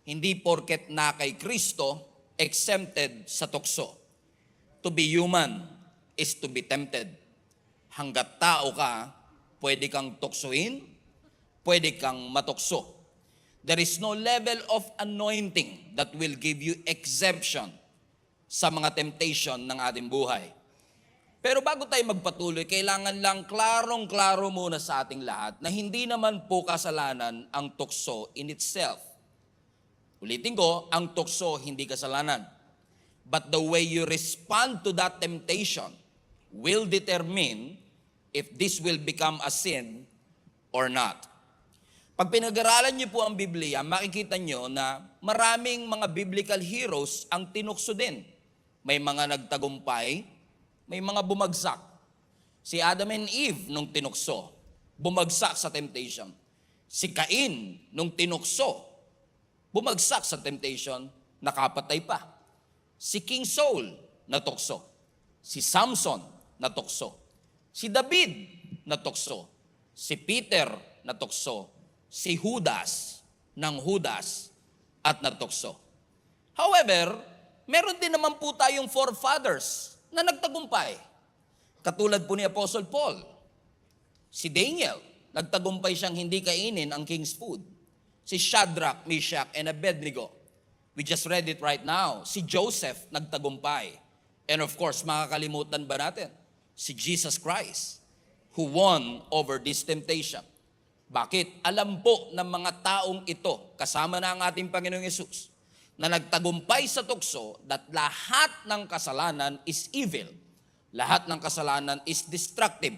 Hindi porket na kay Kristo, exempted sa tukso. To be human is to be tempted. Hanggat tao ka, pwede kang tuksuin, pwede kang matukso. There is no level of anointing that will give you exemption sa mga temptation ng ating buhay. Pero bago tayo magpatuloy, kailangan lang klarong-klaro muna sa ating lahat na hindi naman po kasalanan ang tukso in itself. Ulitin ko, ang tukso hindi kasalanan. But the way you respond to that temptation will determine if this will become a sin or not. Pag pinag-aralan niyo po ang Biblia, makikita niyo na maraming mga biblical heroes ang tinukso din. May mga nagtagumpay, may mga bumagsak. Si Adam and Eve nung tinukso, bumagsak sa temptation. Si Cain nung tinukso, bumagsak sa temptation, nakapatay pa. Si King Saul, natukso. Si Samson, natukso. Si David, natukso. Si Peter, natukso. Si Judas, ng Judas, at natukso. However, meron din naman po tayong forefathers na nagtagumpay. Katulad po ni Apostle Paul. Si Daniel, nagtagumpay siyang hindi kainin ang king's food. Si Shadrach, Meshach, and Abednego. We just read it right now. Si Joseph, nagtagumpay. And of course, makakalimutan ba natin? Si Jesus Christ, who won over this temptation. Bakit? Alam po ng mga taong ito, kasama na ang ating Panginoong Yesus, na nagtagumpay sa tukso that lahat ng kasalanan is evil. Lahat ng kasalanan is destructive.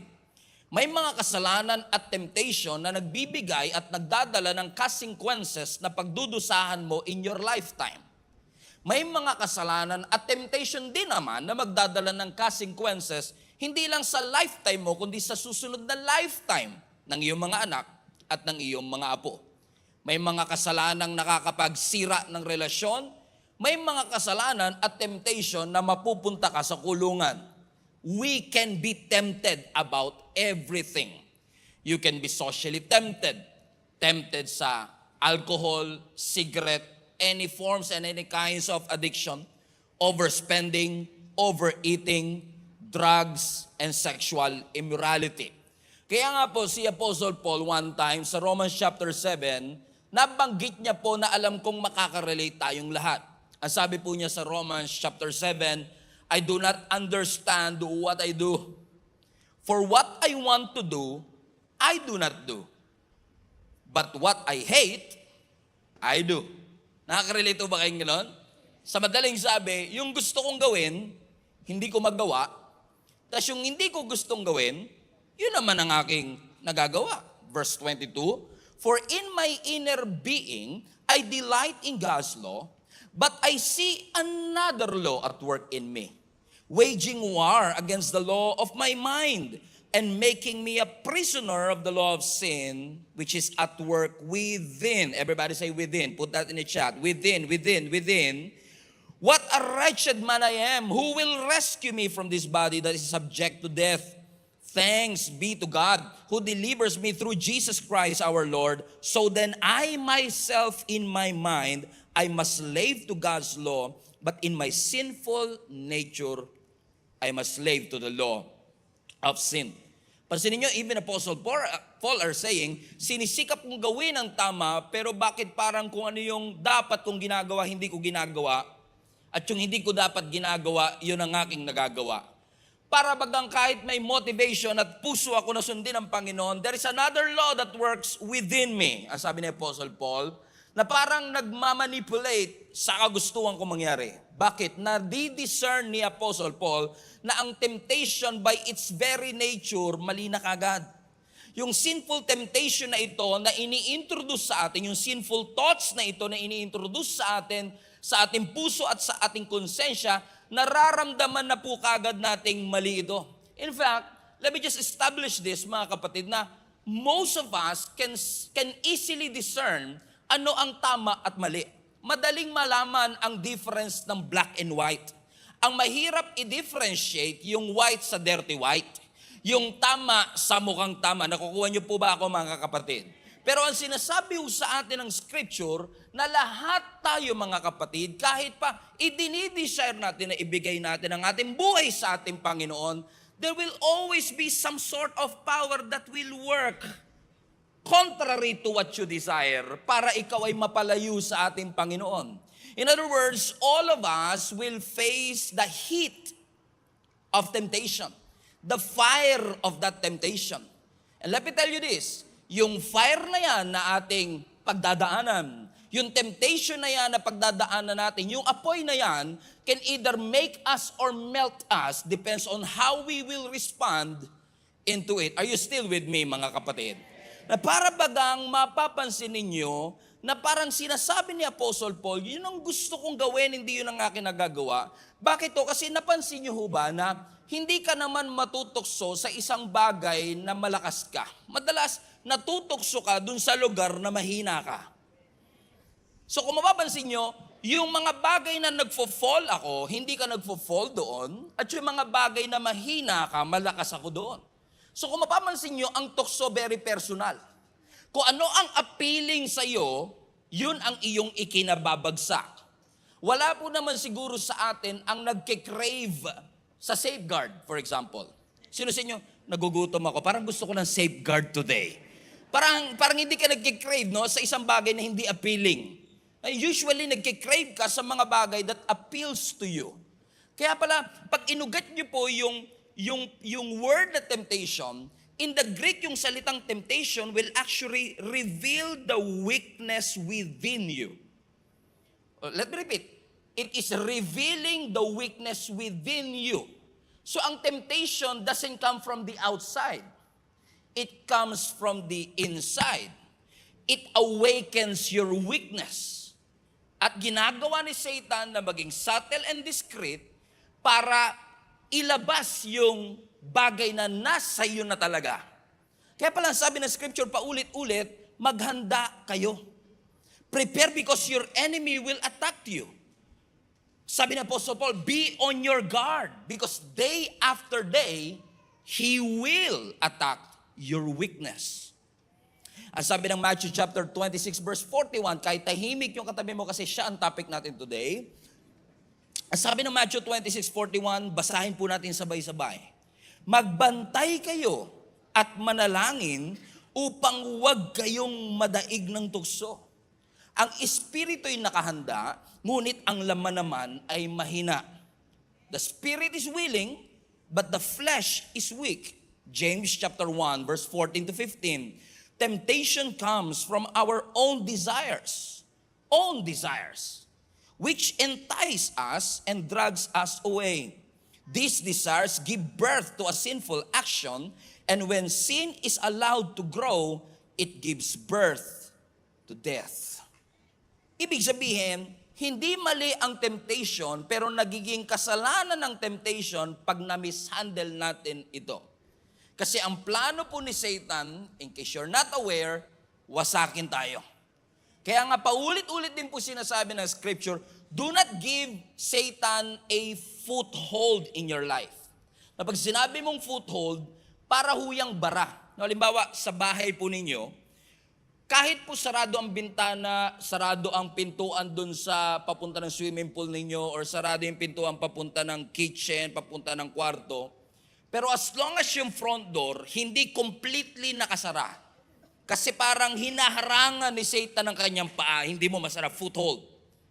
May mga kasalanan at temptation na nagbibigay at nagdadala ng consequences na pagdudusahan mo in your lifetime. May mga kasalanan at temptation din naman na magdadala ng consequences hindi lang sa lifetime mo, kundi sa susunod na lifetime ng iyong mga anak at ng iyong mga apo. May mga kasalanang nakakapagsira ng relasyon, may mga kasalanan at temptation na mapupunta ka sa kulungan. We can be tempted about everything. You can be socially tempted. Tempted sa alcohol, cigarette, any forms and any kinds of addiction, overspending, overeating, drugs, and sexual immorality. Kaya nga po si Apostle Paul one time sa Romans chapter 7, nabanggit niya po na alam kong makaka-relate tayong lahat. Ang sabi po niya sa Romans chapter 7, I do not understand what I do. For what I want to do, I do not do. But what I hate, I do. Nakaka-relate ba kayong gano'n? Sa madaling sabi, yung gusto kong gawin, hindi ko magawa. Tapos yung hindi ko gustong gawin, yun naman ang aking nagagawa. Verse 22, For in my inner being, I delight in God's law, but I see another law at work in me, waging war against the law of my mind, and making me a prisoner of the law of sin, which is at work within. Everybody say within. Put that in the chat. Within. What a wretched man I am. Who will rescue me from this body that is subject to death? Thanks be to God, who delivers me through Jesus Christ our Lord. So then I myself in my mind, I'm a slave to God's law, but in my sinful nature, I'm a slave to the law of sin. Pansinin nyo, even Apostle Paul are saying, sinisikap kong gawin ang tama, pero bakit parang kung ano yung dapat kong ginagawa, hindi ko ginagawa, at yung hindi ko dapat ginagawa, yun ang aking nagagawa. Para bagang kahit may motivation at puso ako na sundin ng Panginoon, there is another law that works within me. Ang sabi ni Apostle Paul, na parang nagmamanipulate sa kagustuhan ko mangyari. Bakit? Nadi-discern ni Apostle Paul na ang temptation by its very nature, mali na kagad. Yung sinful temptation na ito na ini-introduce sa atin, yung sinful thoughts na ito na ini-introduce sa atin, sa ating puso at sa ating konsensya, nararamdaman na po kagad nating mali ito. In fact, let me just establish this, mga kapatid, na most of us can easily discern ano ang tama at mali. Madaling malaman ang difference ng black and white. Ang mahirap i-differentiate yung white sa dirty white. Yung tama sa mukhang tama. Nakukuha niyo po ba ako, mga kapatid? Pero ang sinasabi ho sa atin ng Scripture, na lahat tayo mga kapatid, kahit pa idinidesire natin na ibigay natin ang ating buhay sa ating Panginoon, there will always be some sort of power that will work contrary to what you desire para ikaw ay mapalayo sa ating Panginoon. In other words, all of us will face the heat of temptation, the fire of that temptation. And let me tell you this, yung fire na yan na ating pagdadaanan, yung temptation na yan na pagdadaanan natin, yung apoy na yan can either make us or melt us, depends on how we will respond into it. Are you still with me, mga kapatid? Na para bagang mapapansin ninyo na parang sinasabi ni Apostle Paul, yun ang gusto kong gawin, hindi yun ang akin nagagawa. Bakit to? Kasi napansin nyo ho ba na hindi ka naman matutokso sa isang bagay na malakas ka. Madalas, natutokso ka dun sa lugar na mahina ka. So kung mapapansin nyo, yung mga bagay na nagfo-fall ako, hindi ka nagfo-fall doon, at yung mga bagay na mahina ka, malakas ako doon. So kung mapapansin nyo, ang tukso very personal. Kung ano ang appealing sa iyo, yun ang iyong ikinababagsak. Wala po naman siguro sa atin ang nagke-crave sa safeguard, for example. Sino sa inyo, nagugutom ako, parang gusto ko ng safeguard today. Parang hindi ka nagke-crave no, sa isang bagay na hindi appealing. Usually nagke-crave ka sa mga bagay that appeals to you. Kaya pala, pag inugat nyo po yung word na temptation, in the Greek, yung salitang temptation will actually reveal the weakness within you. Let me repeat. It is revealing the weakness within you. So ang temptation doesn't come from the outside. It comes from the inside. It awakens your weakness. At ginagawa ni Satan na maging subtle and discreet para ilabas yung bagay na nasa iyo na talaga. Kaya pala sabi ng Scripture paulit-ulit, maghanda kayo. Prepare because your enemy will attack you. Sabi ng Apostle Paul, be on your guard because day after day, he will attack your weakness. Ang sabi ng Matthew chapter 26 verse 41, kahit tahimik yung katabi mo kasi siya ang topic natin today. Ang sabi ng Matthew 26:41, basahin po natin sabay-sabay. Magbantay kayo at manalangin upang huwag kayong madaig ng tukso. Ang espiritu'y nakahanda, ngunit ang laman naman ay mahina. The spirit is willing, but the flesh is weak. James chapter 1 verse 14 to 15. Temptation comes from our own desires, which entice us and drags us away. These desires give birth to a sinful action, and when sin is allowed to grow, it gives birth to death. Ibig sabihin, hindi mali ang temptation, pero nagiging kasalanan ng temptation pag na-mishandle natin ito. Kasi ang plano po ni Satan, in case you're not aware, wasakin tayo. Kaya nga paulit-ulit din po sinasabi ng Scripture, do not give Satan a foothold in your life. Na pag sinabi mong foothold, para huyang bara. Halimbawa, sa bahay po ninyo, kahit po sarado ang bintana, sarado ang pintuan dun sa papunta ng swimming pool ninyo, or sarado yung pintuan papunta ng kitchen, papunta ng kwarto, pero as long as yung front door, hindi completely nakasara. Kasi parang hinaharangan ni Satan ng kanyang paa, hindi mo masarap foothold.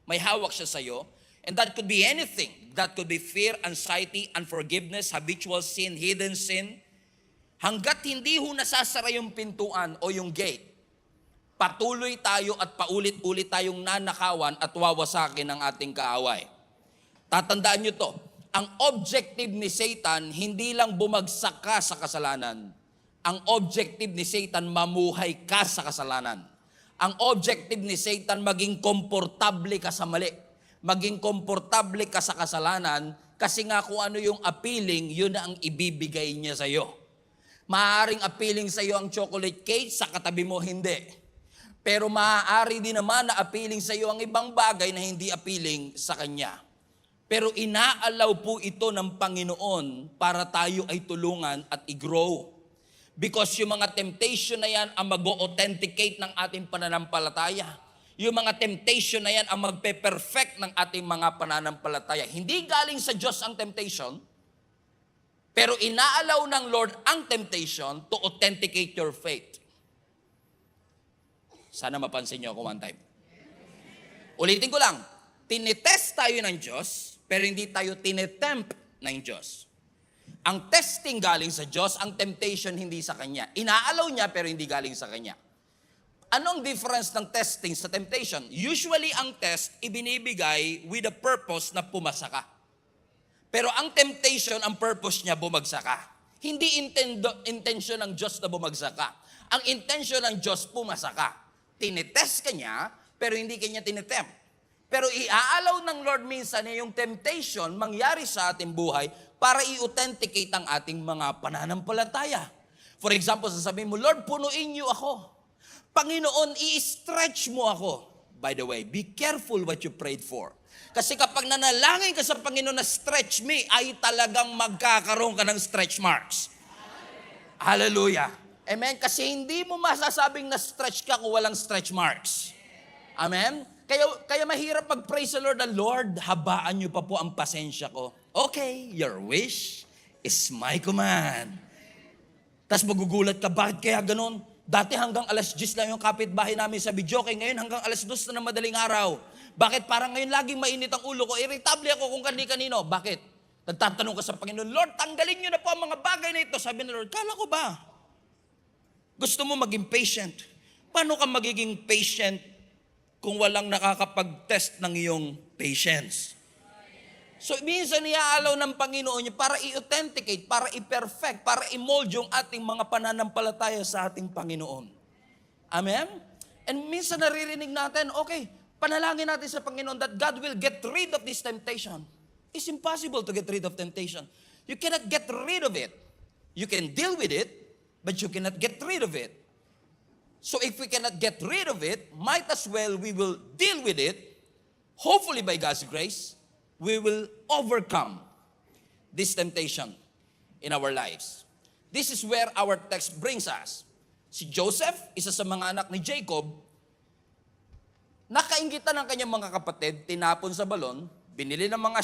May hawak siya sa'yo. And that could be anything. That could be fear, anxiety, unforgiveness, habitual sin, hidden sin. Hanggat hindi ho nasasara yung pintuan o yung gate, patuloy tayo at paulit-ulit tayong nanakawan at wawasakin ng ating kaaway. Tatandaan nyo to. Ang objective ni Satan, hindi lang bumagsak ka sa kasalanan. Ang objective ni Satan, mamuhay ka sa kasalanan. Ang objective ni Satan, maging komportable ka sa mali. Maging komportable ka sa kasalanan, kasi nga kung ano yung appealing, yun na ang ibibigay niya sa'yo. Maaaring appealing sa'yo ang chocolate cake, sa katabi mo hindi. Pero maaari din naman na appealing sa'yo ang ibang bagay na hindi appealing sa kanya. Pero inaalaw po ito ng Panginoon para tayo ay tulungan at i-grow. Because yung mga temptation na yan ang mag-authenticate ng ating pananampalataya. Yung mga temptation na yan ang magpe-perfect ng ating mga pananampalataya. Hindi galing sa Diyos ang temptation, pero inaalaw ng Lord ang temptation to authenticate your faith. Sana mapansin niyo ako one time. Ulitin ko lang, tinitest tayo ng Diyos, pero hindi tayo tinetempt ng Diyos. Ang testing galing sa Diyos, ang temptation hindi sa Kanya. Inaalaw niya, pero hindi galing sa Kanya. Anong difference ng testing sa temptation? Usually, ang test, ibinibigay with the purpose na pumasa ka. Pero ang temptation, ang purpose niya, bumagsak ka. Hindi intention ng Diyos na bumagsak ka. Ang intention ng Diyos, pumasa ka. Tinetest ka niya, pero hindi kanya tinetempt. Pero iaalaw ng Lord minsan na yung temptation mangyari sa ating buhay para i-authenticate ang ating mga pananampalataya. For example, sasabihin mo, Lord, punuin niyo ako. Panginoon, i-stretch mo ako. By the way, be careful what you prayed for. Kasi kapag nanalangin ka sa Panginoon na stretch me, ay talagang magkakaroon ka ng stretch marks. Hallelujah. Amen? Kasi hindi mo masasabing na stretch ka kung walang stretch marks. Amen? Kaya mahirap mag-pray sa Lord na, Lord, habaan niyo pa po ang pasensya ko. Okay, your wish is my command. Tapos magugulat ka, bakit kaya ganun? Dati hanggang alas 10 lang yung kapitbahay namin sa Bidyoke, ngayon hanggang alas 2 na ng madaling araw. Bakit parang ngayon laging mainit ang ulo ko? Irritable ako kung kanino. Bakit? Nagtatanong ka sa Panginoon, Lord, tanggalin niyo na po ang mga bagay na ito. Sabi ng Lord, kala ko ba? Gusto mo maging patient. Paano ka magiging patient kung walang nakakapag-test ng iyong patience? So, minsan iaalaw ng Panginoon niya para i-authenticate, para i-perfect, para i-mold yung ating mga pananampalataya sa ating Panginoon. Amen? And minsan naririnig natin, okay, panalangin natin sa Panginoon that God will get rid of this temptation. It's impossible to get rid of temptation. You cannot get rid of it. You can deal with it, but you cannot get rid of it. So if we cannot get rid of it, might as well we will deal with it. Hopefully by God's grace, we will overcome this temptation in our lives. This is where our text brings us. Si Joseph, isa sa mga anak ni Jacob, nakainggitan ng kanyang mga kapatid, tinapon sa balon, binili ng mga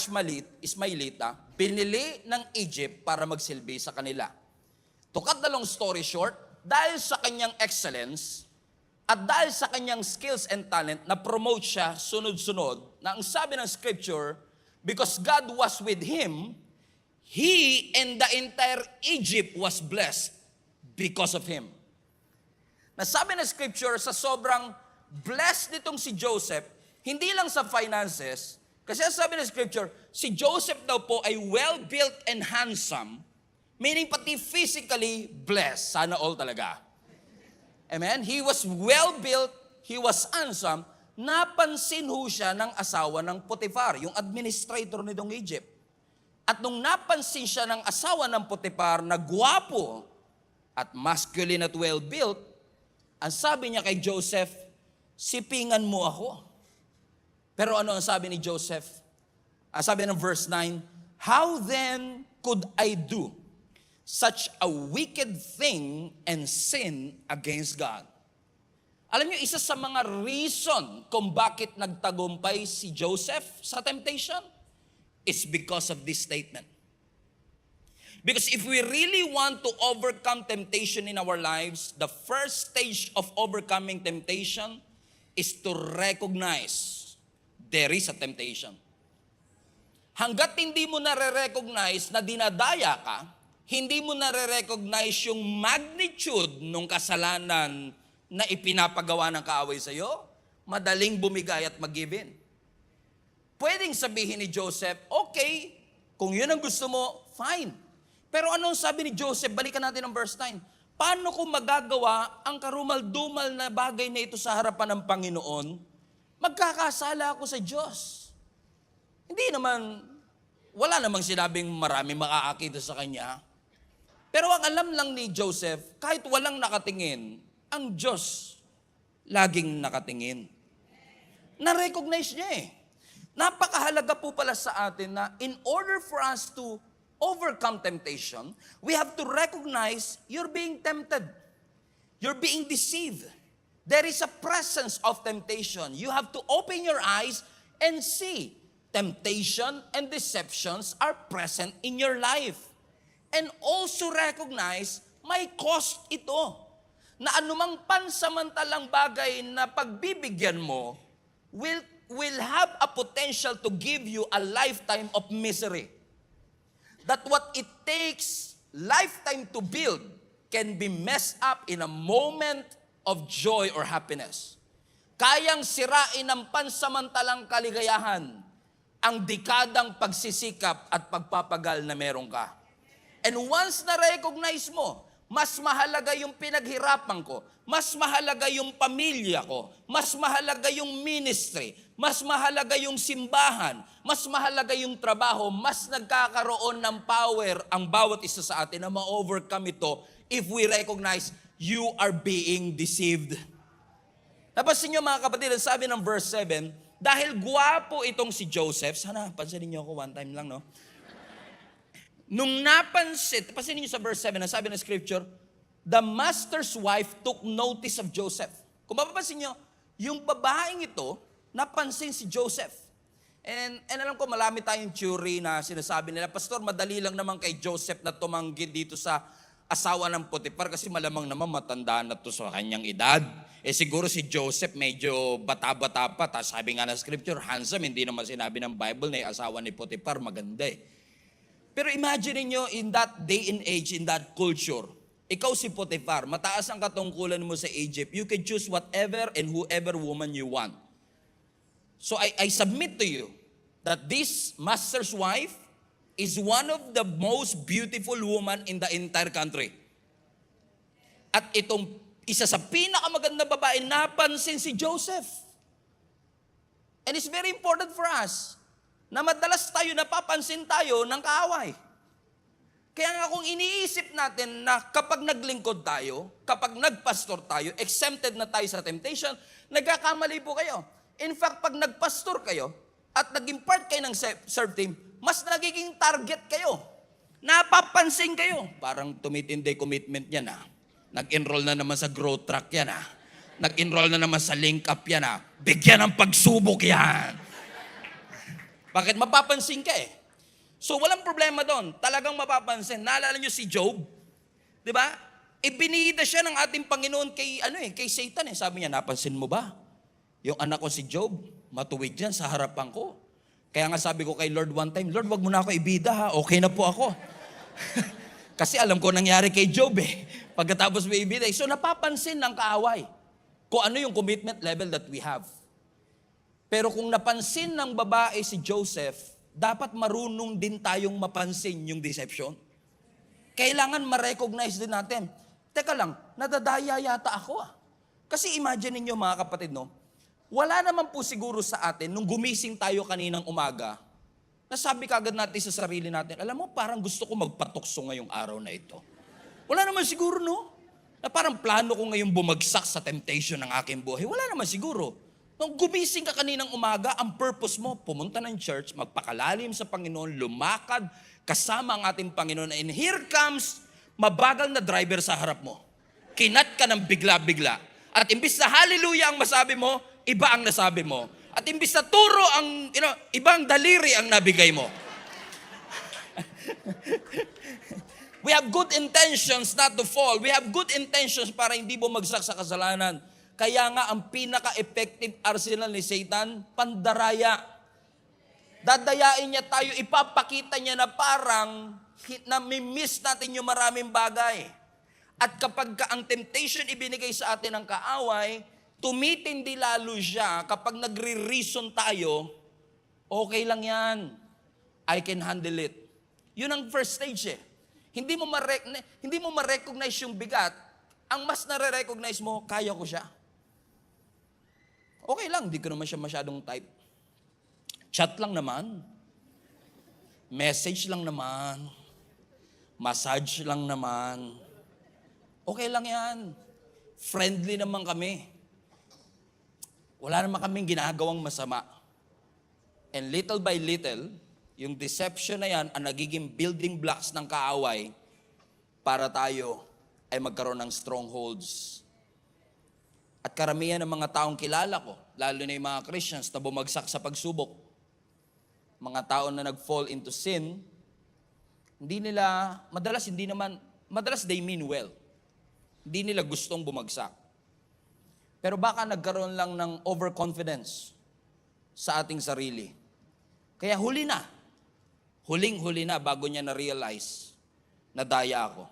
Ismailita, binili ng Egypt para magsilbi sa kanila. To cut the long story short, dahil sa kanyang excellence at dahil sa kanyang skills and talent, na-promote siya sunod-sunod, na ang sabi ng scripture, because God was with him, he and the entire Egypt was blessed because of him. Nasabi ng scripture, sa sobrang blessed nitong si Joseph, hindi lang sa finances, kasi sabi ng scripture, si Joseph daw po ay well-built and handsome, meaning pati physically blessed. Sana all talaga. Amen? He was well-built, he was handsome. Napansin ho siya ng asawa ng Potiphar, yung administrator nitong Egypt. At nung napansin siya ng asawa ng Potiphar na gwapo at masculine at well-built, ang sabi niya kay Joseph, sipingan mo ako. Pero ano ang sabi ni Joseph? Ang sabi ng verse 9, how then could I do such a wicked thing and sin against God? Alam niyo, isa sa mga reason kung bakit nagtagumpay si Joseph sa temptation is because of this statement. Because if we really want to overcome temptation in our lives, the first stage of overcoming temptation is to recognize there is a temptation. Hanggat hindi mo nare-recognize na dinadaya ka, hindi mo nare-recognize yung magnitude ng kasalanan na ipinapagawa ng kaaway sa iyo, madaling bumigay at mag-give in. Pwedeng sabihin ni Joseph, okay, kung yun ang gusto mo, fine. Pero anong sabi ni Joseph? Balikan natin ang verse 9. Paano ko magagawa ang karumal-dumal na bagay na ito sa harapan ng Panginoon? Magkakasala ako sa Diyos. Hindi naman, wala namang sinabing marami makakakita sa kanya. Pero ang alam lang ni Joseph, kahit walang nakatingin, ang Diyos laging nakatingin. Na-recognize niya eh. Napakahalaga po pala sa atin na in order for us to overcome temptation, we have to recognize you're being tempted. You're being deceived. There is a presence of temptation. You have to open your eyes and see temptation and deceptions are present in your life. And also recognize may cost ito. Na anumang pansamantalang bagay na pagbibigyan mo will have a potential to give you a lifetime of misery. That what it takes lifetime to build can be messed up in a moment of joy or happiness. Kayang sirain ng pansamantalang kaligayahan ang dekadang pagsisikap at pagpapagal na meron ka. And once na-recognize mo, mas mahalaga yung pinaghirapan ko, mas mahalaga yung pamilya ko, mas mahalaga yung ministry, mas mahalaga yung simbahan, mas mahalaga yung trabaho, mas nagkakaroon ng power ang bawat isa sa atin na ma-overcome ito if we recognize you are being deceived. Napansin niyo mga kapatid, sabi ng verse 7, dahil gwapo itong si Joseph, sana pansinin niyo ako one time lang, no? Nung pansinin niyo sa verse 7, sabi ng scripture, the master's wife took notice of Joseph. Kung mapapansin niyo, yung babaeng ito, napansin si Joseph. And alam ko, marami tayong theory na sinasabi nila, Pastor, madali lang naman kay Joseph na tumanggi dito sa asawa ng Potiphar kasi malamang naman matanda na to sa kanyang edad. Siguro si Joseph medyo bata-bata pa, tapos sabi nga ng scripture, handsome, hindi naman sinabi ng Bible na yung asawa ni Potiphar maganda eh. Pero imagine niyo in that day and age, in that culture, ikaw si Potiphar, mataas ang katungkulan mo sa Egypt, you can choose whatever and whoever woman you want. So I submit to you that this master's wife is one of the most beautiful woman in the entire country. At itong isa sa pinakamaganda babae, napansin si Joseph. And it's very important for us na madalas tayo napapansin tayo ng kaaway. Kaya nga kung iniisip natin na kapag naglingkod tayo, kapag nagpastor tayo, exempted na tayo sa temptation, nagkakamali po kayo. In fact, pag nagpastor kayo at naging part kayo ng serve team, mas nagiging target kayo. Napapansin kayo. Parang tumitindi commitment yan ah. Nag-enroll na naman sa growth track yan ah. Nag-enroll na naman sa link up yan ah. Bigyan ng pagsubok yan. Bakit? Mapapansin ka eh. So walang problema doon. Talagang mapapansin. Naalala nyo si Job? Di ba? Ibinida siya ng ating Panginoon kay Satan eh. Sabi niya, napansin mo ba? Yung anak ko si Job, matuwid yan sa harapan ko. Kaya nga sabi ko kay Lord one time, Lord, wag mo na ako ibida ha, okay na po ako. Kasi alam ko nangyari kay Job eh. Pagkatapos may ibida. So napapansin ng kaaway kung ano yung commitment level that we have. Pero kung napansin ng babae si Joseph, dapat marunong din tayong mapansin yung deception. Kailangan ma-recognize din natin. Teka lang, nadadaya yata ako ah. Kasi imagine niyo mga kapatid, no? Wala naman po siguro sa atin, nung gumising tayo kaninang umaga, nasabi kagad natin sa sarili natin, alam mo, parang gusto ko magpatukso ngayong araw na ito. Wala naman siguro, no? Na parang plano ko ngayong bumagsak sa temptation ng aking buhay. Wala naman siguro. Nung gumising ka kaninang umaga, ang purpose mo, pumunta ng church, magpakalalim sa Panginoon, lumakad, kasama ang ating Panginoon. And here comes, mabagal na driver sa harap mo. Kinat ka ng bigla-bigla. At imbis na hallelujah ang masabi mo, iba ang nasabi mo. At imbis na turo ang, ibang daliri ang nabigay mo. We have good intentions not to fall. We have good intentions para hindi bumagsak sa kasalanan. Kaya nga ang pinaka-effective arsenal ni Satan, pandaraya. Dadayain niya tayo, ipapakita niya na parang nami-miss natin yung maraming bagay. At kapag ang temptation ibinigay sa atin ng kaaway, tumitindi lalo siya kapag nagre-reason tayo, okay lang yan. I can handle it. Yun ang first stage eh. Hindi mo ma-recognize yung bigat. Ang mas nare-recognize mo, kaya ko siya. Okay lang, di ko naman siya masyadong type. Chat lang naman. Message lang naman. Massage lang naman. Okay lang yan. Friendly naman kami. Wala naman kaming ginagawang masama. And little by little, Yung deception na yan ang nagiging building blocks ng kaaway para tayo ay magkaroon ng strongholds. At karamihan ng mga taong kilala ko, lalo na yung mga Christians na bumagsak sa pagsubok, mga tao na nag-fall into sin, madalas they mean well. Hindi nila gustong bumagsak. Pero baka nagkaroon lang ng overconfidence sa ating sarili. Kaya huling-huli na bago niya na-realize na daya ako.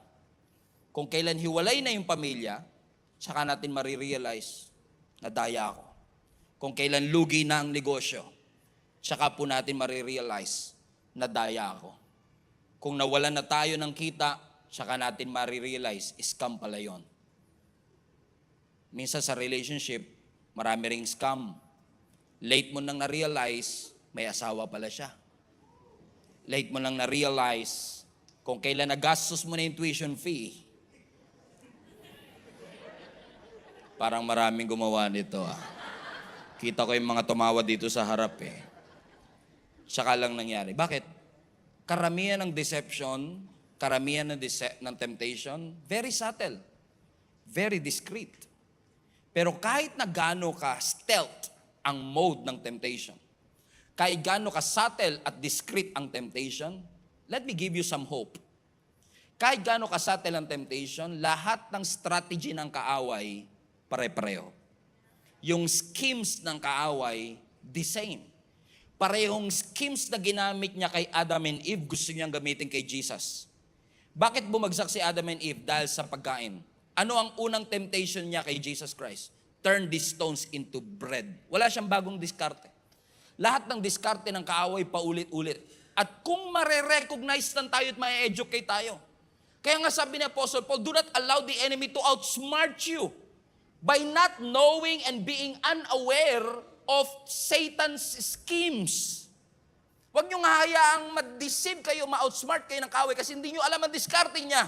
Kung kailan hiwalay na yung pamilya, tsaka natin marirealize na daya ako. Kung kailan lugi na ang negosyo, tsaka po natin marirealize na daya ako. Kung nawalan na tayo ng kita, tsaka natin marirealize, scam pala yun. Minsan sa relationship, marami ring scam. Late mo nang na-realize, may asawa pala siya. Late mo nang na-realize, kung kailan nagastos mo na yung tuition fee, parang maraming gumawa nito. Kita ko yung mga tumawa dito sa harap eh. Tsaka lang nangyari. Bakit? Karamihan ng deception, karamihan ng temptation, very subtle, very discreet. Pero kahit na gaano ka stealth ang mode ng temptation, kahit gaano ka subtle at discreet ang temptation, let me give you some hope. Kahit gaano ka subtle ang temptation, lahat ng strategy ng kaaway, pare-pareho. Yung schemes ng kaaway, the same. Parehong schemes na ginamit niya kay Adam and Eve, gusto niyang gamitin kay Jesus. Bakit bumagsak si Adam and Eve? Dahil sa pagkain. Ano ang unang temptation niya kay Jesus Christ? Turn these stones into bread. Wala siyang bagong diskarte. Lahat ng diskarte ng kaaway paulit-ulit. At kung mare-recognize lang tayo at ma-educate tayo. Kaya nga sabi ni Apostle Paul, do not allow the enemy to outsmart you by not knowing and being unaware of Satan's schemes. Huwag niyong hayaang ma-deceive kayo, ma-outsmart kayo ng kaaway kasi hindi niyo alam ang diskarte niya.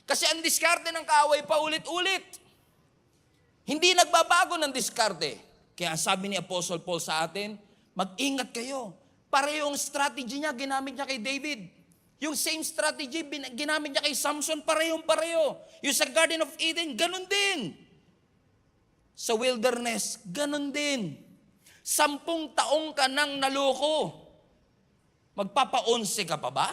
Kasi ang diskarte ng kaaway paulit-ulit. Hindi nagbabago ng diskarte. Kaya sabi ni Apostle Paul sa atin, mag-ingat kayo. Parehong strategy niya, ginamit niya kay David. Yung same strategy, ginamit niya kay Samson, parehong-pareho. Yung sa Garden of Eden, ganun din. Sa wilderness, ganun din. 10 taong ka nang naloko. Magpapa-11 ka pa ba?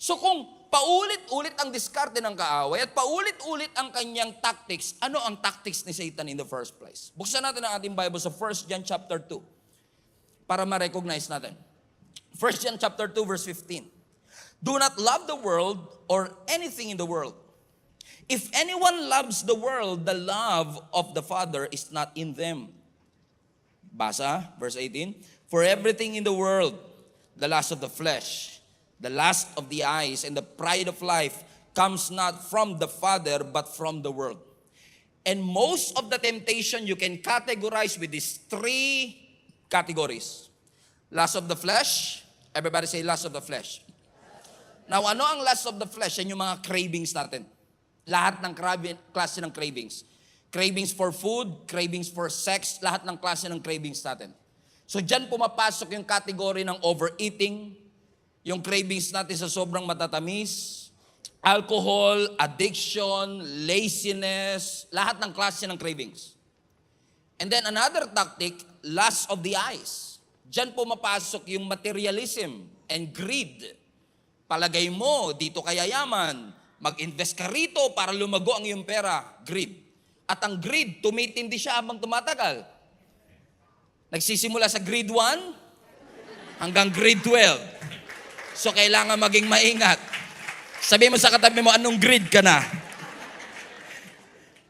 So kung paulit-ulit ang diskarte ng kaaway at paulit-ulit ang kanyang tactics, ano ang tactics ni Satan in the first place? Buksan natin ang ating Bible sa 1 John chapter 2 para ma-recognize natin. 1 John chapter 2 verse 15. Do not love the world or anything in the world. If anyone loves the world, the love of the Father is not in them. Basa, verse 18. For everything in the world, the lust of the flesh, the lust of the eyes, and the pride of life comes not from the Father, but from the world. And most of the temptation you can categorize with these 3 categories. Lust of the flesh. Everybody say lust of the flesh. Now, ano ang lust of the flesh? Yan yung mga cravings natin. Lahat ng klase ng cravings. Cravings for food, cravings for sex, lahat ng klase ng cravings natin. So dyan pumapasok yung category ng overeating, yung cravings natin sa sobrang matatamis, alcohol, addiction, laziness, lahat ng klase ng cravings. And then another tactic, lust of the eyes. Dyan pumapasok yung materialism and greed. Palagay mo, dito kaya yaman, mag-invest ka rito para lumago ang iyong pera. Greed. At ang greed, tumitindi siya habang tumatagal. Nagsisimula sa grade 1 hanggang grade 12. So, kailangan maging maingat. Sabi mo sa katabi mo, anong grade ka na?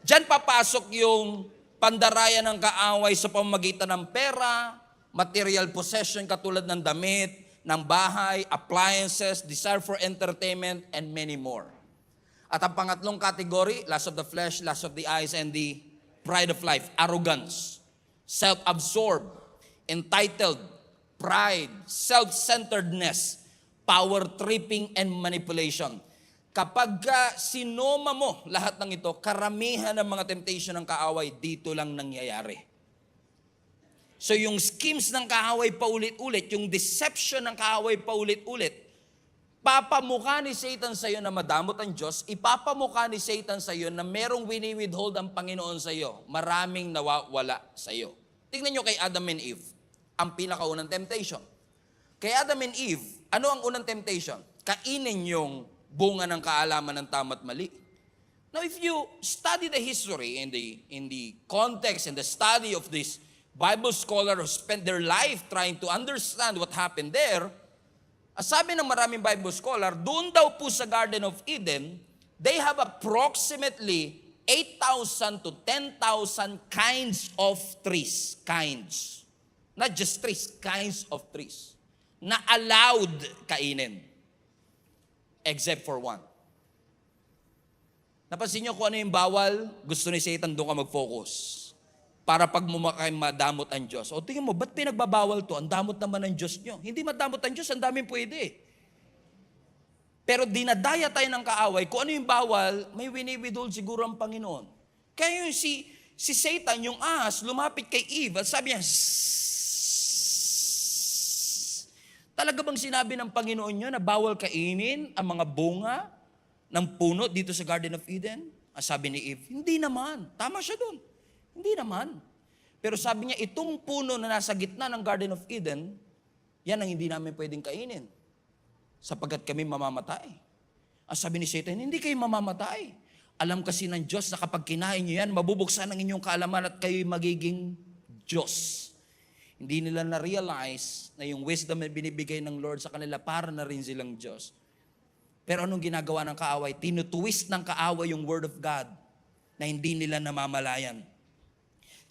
Diyan papasok yung pandaraya ng kaaway sa pamamagitan ng pera, material possession katulad ng damit, ng bahay, appliances, desire for entertainment, and many more. At ang pangatlong category, lust of the flesh, lust of the eyes, and the pride of life, arrogance, self-absorbed, entitled, pride, self-centeredness, power-tripping, and manipulation. Kapag sinoma mo lahat ng ito, karamihan ng mga temptation ng kaaway, dito lang nangyayari. So yung schemes ng kaaway paulit-ulit, yung deception ng kaaway paulit-ulit, papamukha ni Satan sa iyo na madamot ang Diyos, ipapamukha ni Satan sa iyo na merong wini-withhold ang Panginoon sa iyo. Maraming nawawala sa iyo. Tingnan nyo kay Adam and Eve, ang pinakaunang temptation. Kay Adam and Eve, ano ang unang temptation? Kainin yung bunga ng kaalaman ng tama at mali. Now, if you study the history in the context and the study of this Bible scholar who spent their life trying to understand what happened there, sabi ng maraming Bible scholar, doon daw po sa Garden of Eden, they have approximately 8,000 to 10,000 kinds of trees. Kinds. Not just trees, kinds of trees. Na allowed kainin. Except for one. Napansin niyo kung ano yung bawal? Gusto ni Satan doon ka mag-focus. Para pag mumakay madamot ang Diyos. O tingin mo, ba't pinagbabawal to? Ang damot naman ng Diyos nyo. Hindi madamot ang Diyos, ang daming pwede. Pero dinadaya tayo ng kaaway. Kung ano yung bawal, may wini-withhold siguro ang Panginoon. Kaya yung si Satan, yung ahas, lumapit kay Eve at sabi niya, talaga bang sinabi ng Panginoon nyo na bawal kainin ang mga bunga ng puno dito sa Garden of Eden? Sabi ni Eve, hindi naman. Tama siya doon. Hindi naman. Pero sabi niya, itong puno na nasa gitna ng Garden of Eden, yan ang hindi namin pwedeng kainin. Sapagkat kami mamamatay. Sabi ni Satan, hindi kayo mamamatay. Alam kasi ng Diyos na kapag kinain niyo yan, mabubuksan ang inyong kaalaman at kayo magiging Diyos. Hindi nila na-realize na yung wisdom na binibigay ng Lord sa kanila para na rin silang Diyos. Pero anong ginagawa ng kaaway? Tinutwist ng kaaway yung Word of God na hindi nila namamalayan.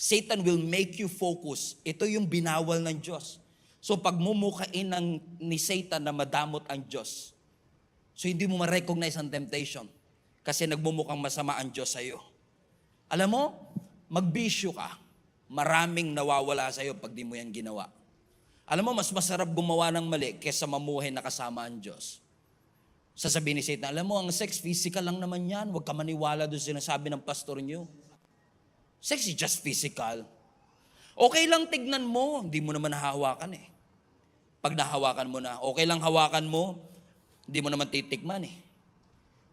Satan will make you focus. Ito yung binawal ng Diyos. So pagmumukain ni Satan na madamot ang Diyos, so hindi mo ma-recognize ang temptation kasi nagmumukhang masama ang Diyos sa iyo. Alam mo, magbisyo ka. Maraming nawawala sa iyo pag di mo yan ginawa. Alam mo, mas masarap gumawa ng mali kaysa mamuhay na kasama ang Diyos. Sasabihin ni Satan, alam mo, ang sex, physical lang naman yan. Huwag ka maniwala doon sinasabi ng pastor niyo. Sex is just physical. Okay lang tignan mo, hindi mo naman nahahawakan eh. Pag nahawakan mo na, okay lang hawakan mo, hindi mo naman titikman eh.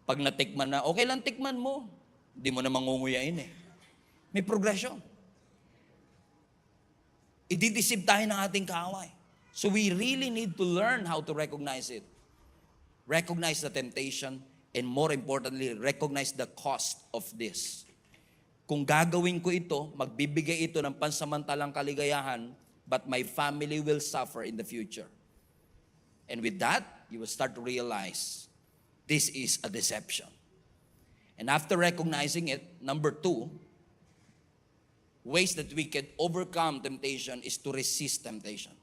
Pag natikman na, okay lang tikman mo, hindi mo naman ngunguyain eh. May progression. Ididisib tayo ng ating kaaway. So we really need to learn how to recognize it. Recognize the temptation, and more importantly, recognize the cost of this. Kung gagawin ko ito, magbibigay ito ng pansamantalang kaligayahan, but my family will suffer in the future. And with that, you will start to realize this is a deception. And after recognizing it, number 2, ways that we can overcome temptation is to resist temptation.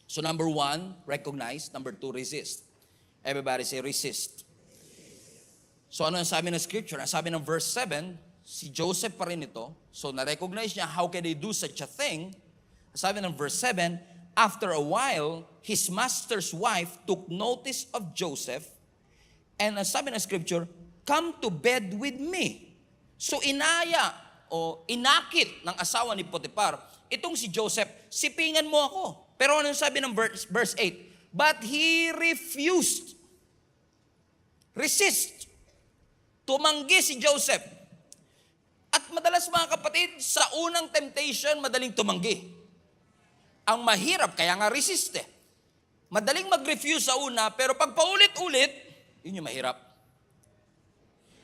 So number 1, recognize. Number 2, resist. Everybody say resist. So ano ang sabi ng scripture? Ang sabi ng verse 7, si Joseph pa rin ito. So na-recognize niya, how can they do such a thing? Sabi ng verse 7, after a while, his master's wife took notice of Joseph, and sabi ng scripture, come to bed with me. So inaya o inakit ng asawa ni Potiphar, itong si Joseph, sipingan mo ako. Pero ano sabi ng verse 8? But he refused. Resist. Tumanggi si Joseph. At madalas mga kapatid, sa unang temptation, madaling tumanggi. Ang mahirap, kaya nga resist eh. Madaling mag-refuse sa una, pero pag paulit-ulit, yun yung mahirap.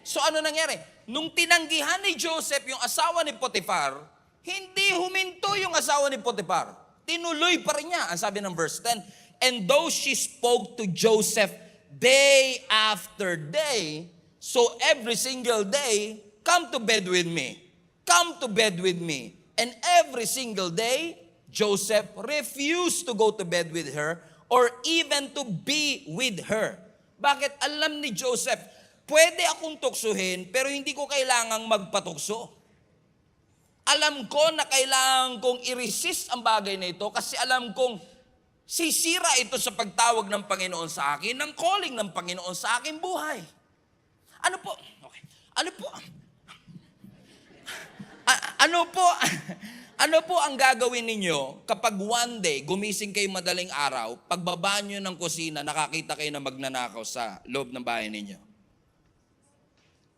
So ano nangyari? Nung tinanggihan ni Joseph yung asawa ni Potiphar, hindi huminto yung asawa ni Potiphar. Tinuloy pa rin niya. Ang sabi ng verse 10, and though she spoke to Joseph day after day, so every single day, come to bed with me. Come to bed with me. And every single day, Joseph refused to go to bed with her or even to be with her. Bakit? Alam ni Joseph, pwede akong tuksuhin pero hindi ko kailangang magpatukso. Alam ko na kailangan kong i-resist ang bagay na ito kasi alam kong sisira ito sa pagtawag ng Panginoon sa akin, ng calling ng Panginoon sa aking buhay. Ano po? Okay. Ano po? Ano po ang gagawin ninyo kapag one day, gumising kayo madaling araw, pagbaba nyo ng kusina, nakakita kayo na magnanakaw sa loob ng bahay ninyo?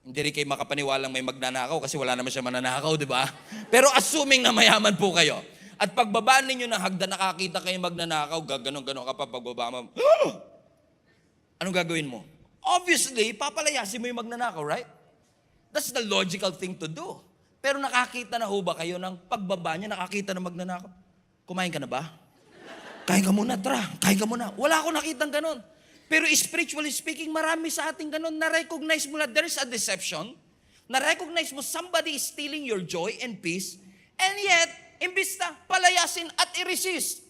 Hindi rin kayo makapaniwalang may magnanakaw kasi wala naman siya mananakaw, di ba? Pero assuming na mayaman po kayo. At pagbaba ninyo ng hagdan, nakakita kayo magnanakaw, gaganon-ganon ka pa pagbaba mo. Anong gagawin mo? Obviously, papalayasin mo yung magnanakaw, right? That's the logical thing to do. Pero nakakita na ho ba kayo ng pagbaba niya, nakakita na magnanakaw? Kumain ka na ba? Kain ka muna, tara. Kain ka muna. Wala akong nakitang ganon. Pero spiritually speaking, marami sa ating ganon. Na-recognize mo na there is a deception. Na-recognize mo somebody is stealing your joy and peace. And yet, imbis na palayasin at i-resist.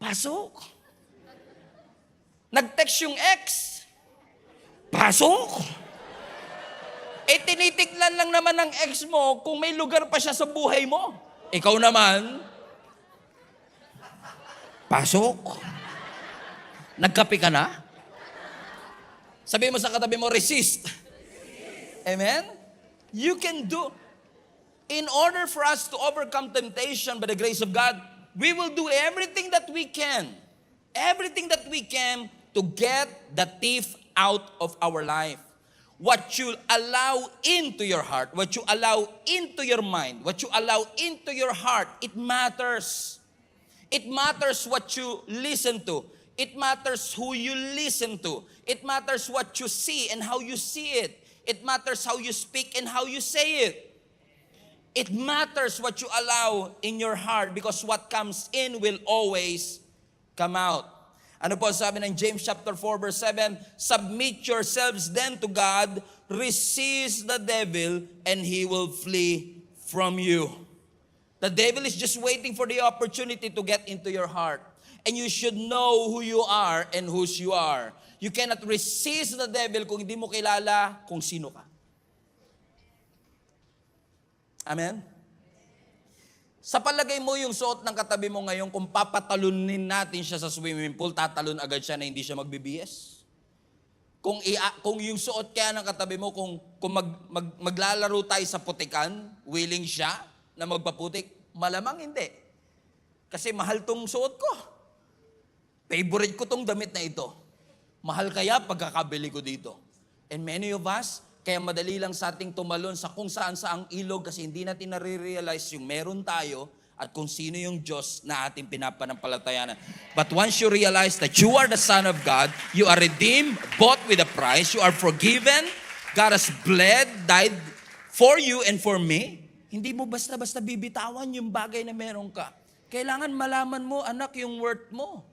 Pasok. Nag-text yung ex. Pasok. Tinitignan lang naman ng ex mo kung may lugar pa siya sa buhay mo. Ikaw naman, pasok. Nagkape ka na? Sabi mo sa katabi mo, resist. Amen? You can do. In order for us to overcome temptation by the grace of God, we will do everything that we can. Everything that we can to get the thief out of our life. What you allow into your heart, what you allow into your mind, what you allow into your heart, it matters. It matters what you listen to. It matters who you listen to. It matters what you see and how you see it. It matters how you speak and how you say it. It matters what you allow in your heart because what comes in will always come out. Ano po sabi ng James chapter 4 verse 7? Submit yourselves then to God, resist the devil, and he will flee from you. The devil is just waiting for the opportunity to get into your heart. And you should know who you are and whose you are. You cannot resist the devil kung hindi mo kilala kung sino ka. Amen? Sa palagay mo yung suot ng katabi mo ngayon, kung papatalunin natin siya sa swimming pool, tatalon agad siya na hindi siya magbibiyes? Kung yung suot kaya ng katabi mo, kung maglalaro tayo sa putikan, willing siya na magpaputik, malamang hindi. Kasi mahal tong suot ko. Favorite ko tong damit na ito. Mahal kaya pagkakabili ko dito. And many of us, kaya madali lang sa ating tumalon sa kung saan saang ilog kasi hindi natin nare-realize yung meron tayo at kung sino yung Diyos na ating pinapanampalatayanan. But once you realize that you are the Son of God, you are redeemed, bought with a price, you are forgiven, God has bled, died for you and for me, hindi mo basta-basta bibitawan yung bagay na meron ka. Kailangan malaman mo, anak, yung worth mo.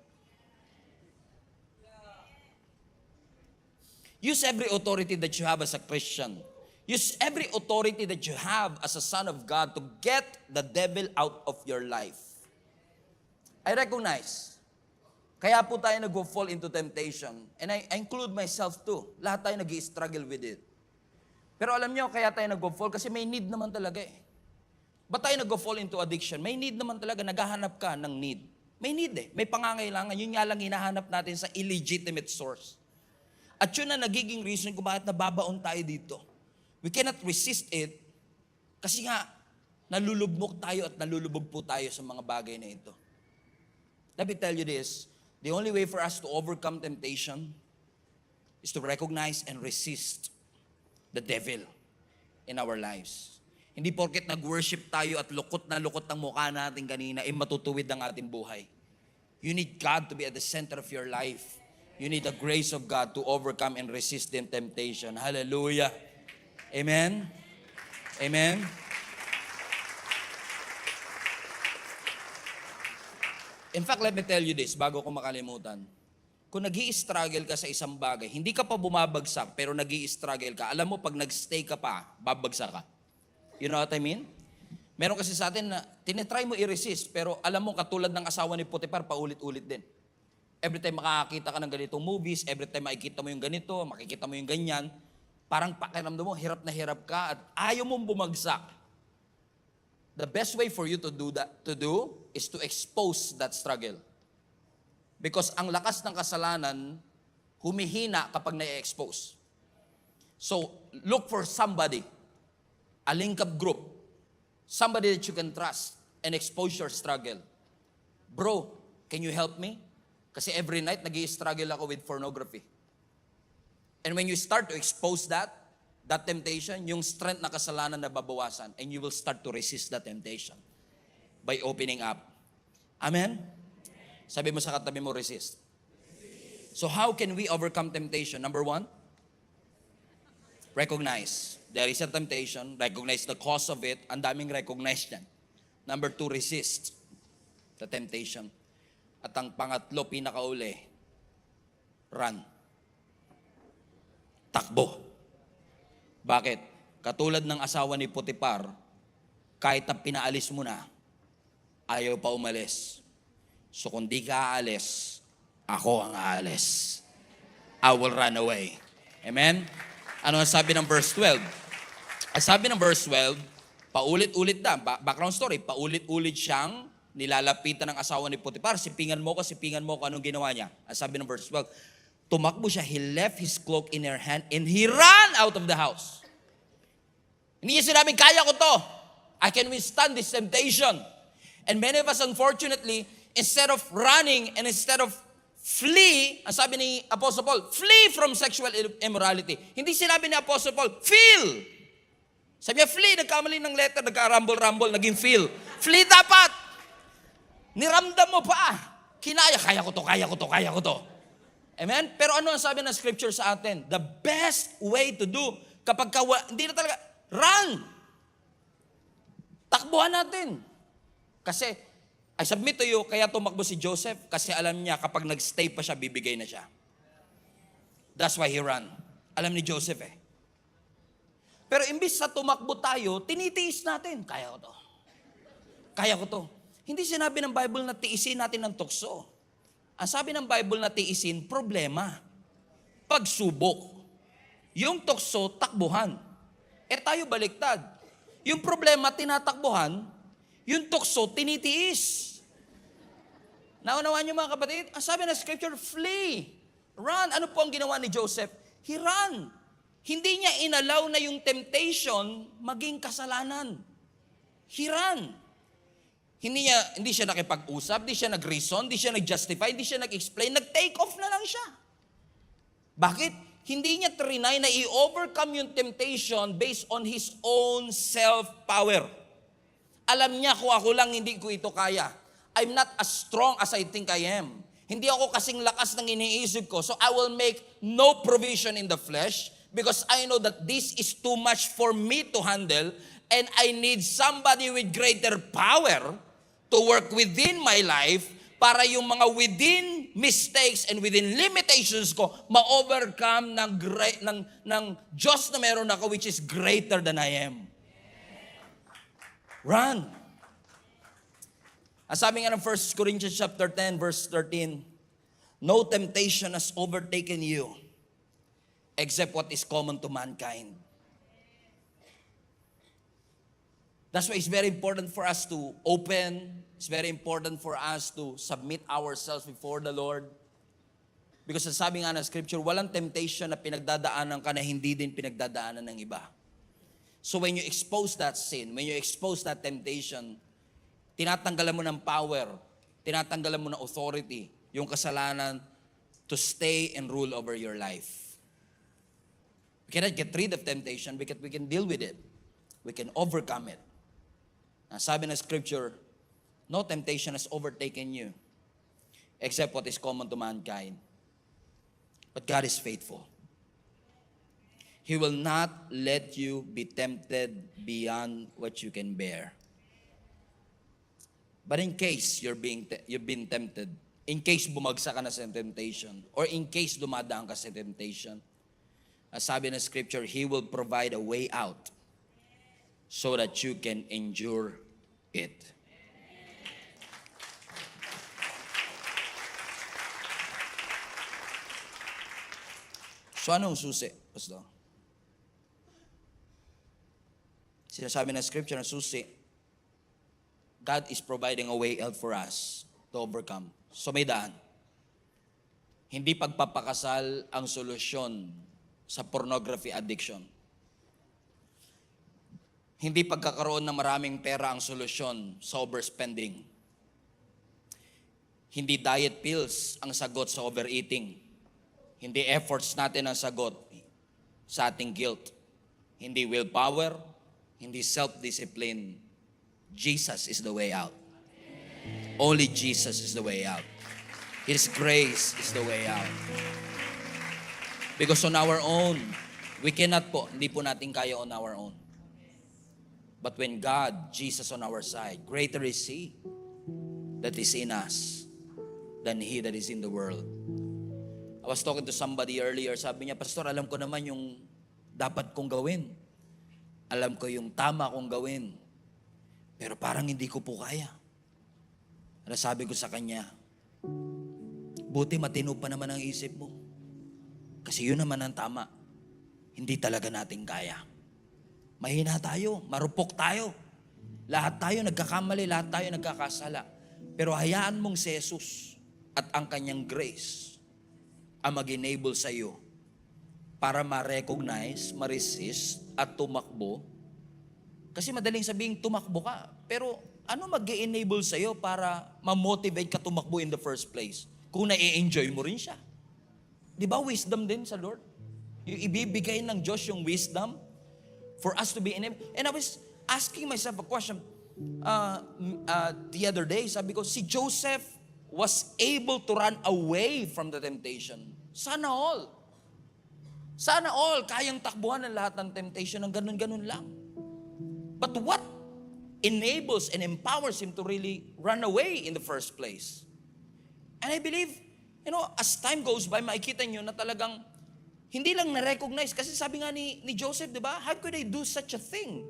Use every authority that you have as a Christian. Use every authority that you have as a son of God to get the devil out of your life. I recognize, kaya po tayo nag-fall into temptation. And I include myself too. Lahat tayo nag-i-struggle with it. Pero alam niyo, kaya tayo nag-fall kasi may need naman talaga eh. Ba't tayo nag-fall into addiction? May need naman talaga, naghahanap ka ng need. May need eh, may pangangailangan. Yun nga lang hinahanap natin sa illegitimate source. At yun na nagiging reason kung bakit nababaon tayo dito. We cannot resist it kasi nga nalulubog tayo at nalulubog po tayo sa mga bagay na ito. Let me tell you this, the only way for us to overcome temptation is to recognize and resist the devil in our lives. Hindi porket nag-worship tayo at lukot na lukot ang mukha natin kanina, matutuwid ang ating buhay. You need God to be at the center of your life. You need the grace of God to overcome and resist the temptation. Hallelujah. Amen? Amen? In fact, let me tell you this, bago ko makalimutan. Kung nag-i-struggle ka sa isang bagay, hindi ka pa bumabagsak, pero nag-i-struggle ka, alam mo, pag nag-stay ka pa, babagsak ka. You know what I mean? Meron kasi sa atin na, tinitry mo i-resist, pero alam mo, katulad ng asawa ni Potiphar, paulit-ulit din. Every time makakita ka ng ganitong movies, every time makikita mo yung ganito, makikita mo yung ganyan, parang pakiramdam mo, hirap na hirap ka at ayaw mong bumagsak. The best way for you to do is to expose that struggle. Because ang lakas ng kasalanan, humihina kapag na-expose. So, look for somebody, a link-up group, somebody that you can trust, and expose your struggle. Bro, can you help me? Kasi every night, nag-i-struggle ako with pornography. And when you start to expose that temptation, yung strength na kasalanan na babawasan, and you will start to resist that temptation by opening up. Amen? Sabi mo sa katabi mo, resist. So how can we overcome temptation? Number one, recognize. There is a temptation. Recognize the cause of it. Ang daming recognize yan. Number two, resist the temptation. At ang pangatlo, pinakauli, run. Takbo. Bakit? Katulad ng asawa ni Potiphar, kahit na pinaalis mo na, ayaw pa umalis. So kung di ka aalis, ako ang aalis. I will run away. Amen? Ano ang sabi ng verse 12? Ang sabi ng verse 12, paulit-ulit na, background story, paulit-ulit siyang nilalapitan ng asawa ni Potiphar. Sipingan mo ko, anong ginawa niya? Ang sabi ng verse 12, tumakbo siya, he left his cloak in her hand and he ran out of the house. Hindi niya sinabing, kaya ko to. I can withstand this temptation. And many of us, unfortunately, instead of running and instead of flee, ang sabi ni Apostle Paul, flee from sexual immorality. Hindi sinabi ni Apostle Paul, feel. Sabi niya, flee, nagkamali ng letter, nagka-rumble-rumble, naging feel. Flee dapat. Niramdam mo pa. Kinaya, kaya ko to. Amen? Pero ano ang sabi ng scripture sa atin? The best way to do, kapag hindi na talaga, run! Takbuhan natin. Kasi, I submit to you, kaya tumakbo si Joseph, kasi alam niya, kapag nagstay pa siya, bibigay na siya. That's why he ran. Alam ni Joseph eh. Pero imbis sa tumakbo tayo, tinitiis natin. Kaya ko to. Hindi sinabi ng Bible na tiisin natin ng tukso. Ang sabi ng Bible na tiisin, problema. Pagsubok. Yung tukso, takbuhan. Tayo baliktad. Yung problema, tinatakbuhan. Yung tukso, tinitiis. Naunawaan niyo mga kapatid? Ang sabi ng scripture, flee. Run. Ano po ang ginawa ni Joseph? He ran. Hindi niya inalaw na yung temptation maging kasalanan. He ran. Hindi siya nakipag-usap, hindi siya nag-reason, hindi siya nag-justify, hindi siya nag-explain, nag-take off na lang siya. Bakit? Hindi niya trinay na i-overcome yung temptation based on his own self-power. Alam niya, kung ako lang, hindi ko ito kaya. I'm not as strong as I think I am. Hindi ako kasing lakas ng iniisip ko, so I will make no provision in the flesh because I know that this is too much for me to handle and I need somebody with greater power to work within my life para yung mga within mistakes and within limitations ko ma-overcome ng Diyos na meron ako which is greater than I am. Run. Ang sabi nga ng 1 Corinthians chapter 10 verse 13, no temptation has overtaken you except what is common to mankind. That's why it's very important for us to open. It's very important for us to submit ourselves before the Lord. Because sabi nga ng scripture, walang temptation na pinagdadaanan ka na hindi din pinagdadaanan ng iba. So when you expose that sin, when you expose that temptation, tinatanggalan mo ng power, tinatanggalan mo ng authority, yung kasalanan to stay and rule over your life. We cannot get rid of temptation because we can deal with it. We can overcome it. Sabi ng scripture, no temptation has overtaken you except what is common to mankind. But God is faithful. He will not let you be tempted beyond what you can bear. But in case you've been tempted, in case bumagsak ka na sa temptation, or in case dumadaan ka sa temptation, sabi ng scripture, He will provide a way out so that you can endure it. So anong susi, Pastor? Sinasabi ng scripture na susi, God is providing a way out for us to overcome. So may daan. Hindi pagpapakasal ang solusyon sa pornography addiction. Hindi pagkakaroon ng maraming pera ang solusyon sa overspending. Hindi diet pills ang sagot sa overeating. Hindi efforts natin ang sagot sa ating guilt. Hindi willpower, hindi self-discipline. Jesus is the way out. Only Jesus is the way out. His grace is the way out. Because on our own, we cannot po, hindi po natin kaya on our own. But when God, Jesus on our side, greater is He that is in us than he that is in the world. I was talking to somebody earlier, sabi niya, Pastor, alam ko naman yung dapat kong gawin. Alam ko yung tama kong gawin. Pero parang hindi ko po kaya. Ano sabi ko sa kanya, buti matino pa naman ang isip mo. Kasi yun naman ang tama. Hindi talaga natin kaya. Mahina tayo, marupok tayo. Lahat tayo nagkakamali, lahat tayo nagkakasala. Pero hayaan mong si Jesus at ang kanyang grace ang mag-enable sa iyo para ma-recognize, ma-resist at tumakbo. Kasi madaling sabihin tumakbo ka. Pero ano mag-enable sa iyo para ma-motivate ka tumakbo in the first place? Kung na-enjoy mo rin siya. Di ba wisdom din sa Lord? Yung ibibigay ng Diyos yung wisdom for us to be enabled. And I was asking myself a question the other day. Sabi ko, si Joseph was able to run away from the temptation. Sana all. Sana all, kayang takbuhan ng lahat ng temptation ng ganun-ganun lang. But what enables and empowers him to really run away in the first place? And I believe, as time goes by, makikita nyo na talagang hindi lang na-recognize. Kasi sabi nga ni Joseph, di ba? How could I do such a thing?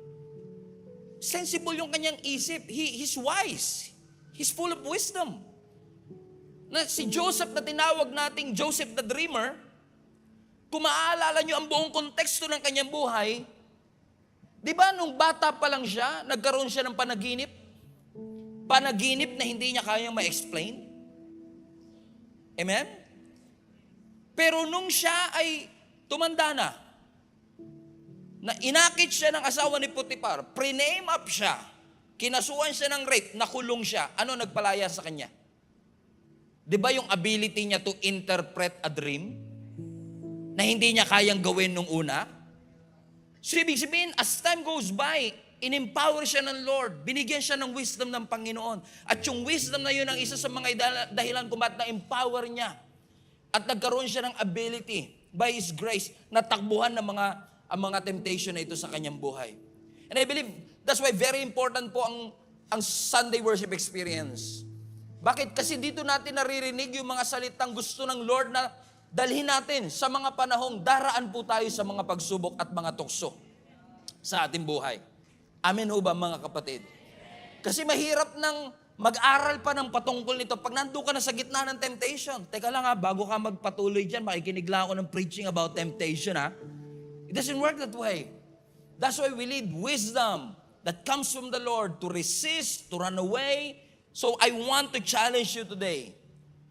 Sensible yung kanyang isip. He's wise. He's full of wisdom. Na si Joseph na tinawag nating Joseph the Dreamer, kung maaalala nyo ang buong konteksto ng kanyang buhay, di ba nung bata pa lang siya, nagkaroon siya ng panaginip? Panaginip na hindi niya kayang ma-explain. Amen? Pero nung siya ay tumanda na inakit siya ng asawa ni Potiphar, pre-name up siya, kinasuhan siya ng rape, nakulong siya, ano nagpalaya sa kanya? Di ba yung ability niya to interpret a dream na hindi niya kayang gawin nung una? So ibig sabihin, as time goes by, in-empower siya ng Lord, binigyan siya ng wisdom ng Panginoon. At yung wisdom na yun ang isa sa mga dahilan kung ba't na-empower niya. At nagkaroon siya ng ability by His grace na takbuhan ng ang mga temptation na ito sa kanyang buhay. And I believe that's why very important po ang Sunday worship experience. Bakit? Kasi dito natin naririnig yung mga salitang gusto ng Lord na dalhin natin sa mga panahong daraan po tayo sa mga pagsubok at mga tukso sa ating buhay. Amen ho ba mga kapatid? Kasi mahirap nang mag-aral pa ng patungkol nito pag nandun ka na sa gitna ng temptation. Teka lang bago ka magpatuloy dyan, makikinig lang ako ng preaching about temptation It doesn't work that way. That's why we need wisdom that comes from the Lord to resist, to run away. So I want to challenge you today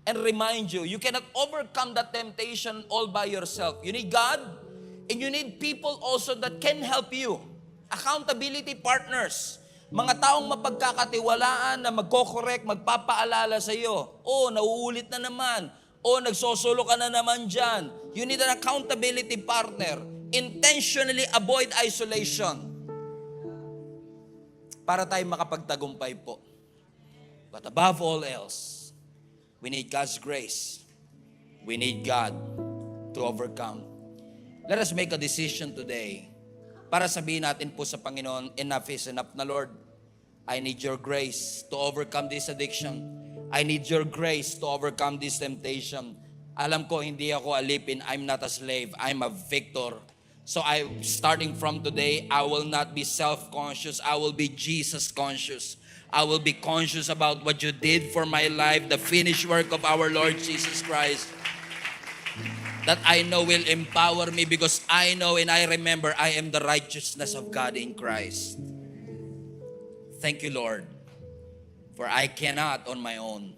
and remind you, you cannot overcome that temptation all by yourself. You need God and you need people also that can help you. Accountability partners. Mga taong mapagkakatiwalaan na magko-correct, magpapaalala sa iyo. Nauulit na naman. Nagsosolo ka na naman dyan. You need an accountability partner. Intentionally avoid isolation para tayo makapagtagumpay po. But above all else, we need God's grace. We need God to overcome. Let us make a decision today para sabihin natin po sa Panginoon, enough is enough na Lord. I need your grace to overcome this addiction. I need your grace to overcome this temptation. Alam ko, hindi ako alipin. I'm not a slave. I'm a victor. So starting from today, I will not be self-conscious. I will be Jesus-conscious. I will be conscious about what you did for my life, the finished work of our Lord Jesus Christ. That I know will empower me because I know and I remember I am the righteousness of God in Christ. Thank you, Lord, for I cannot on my own.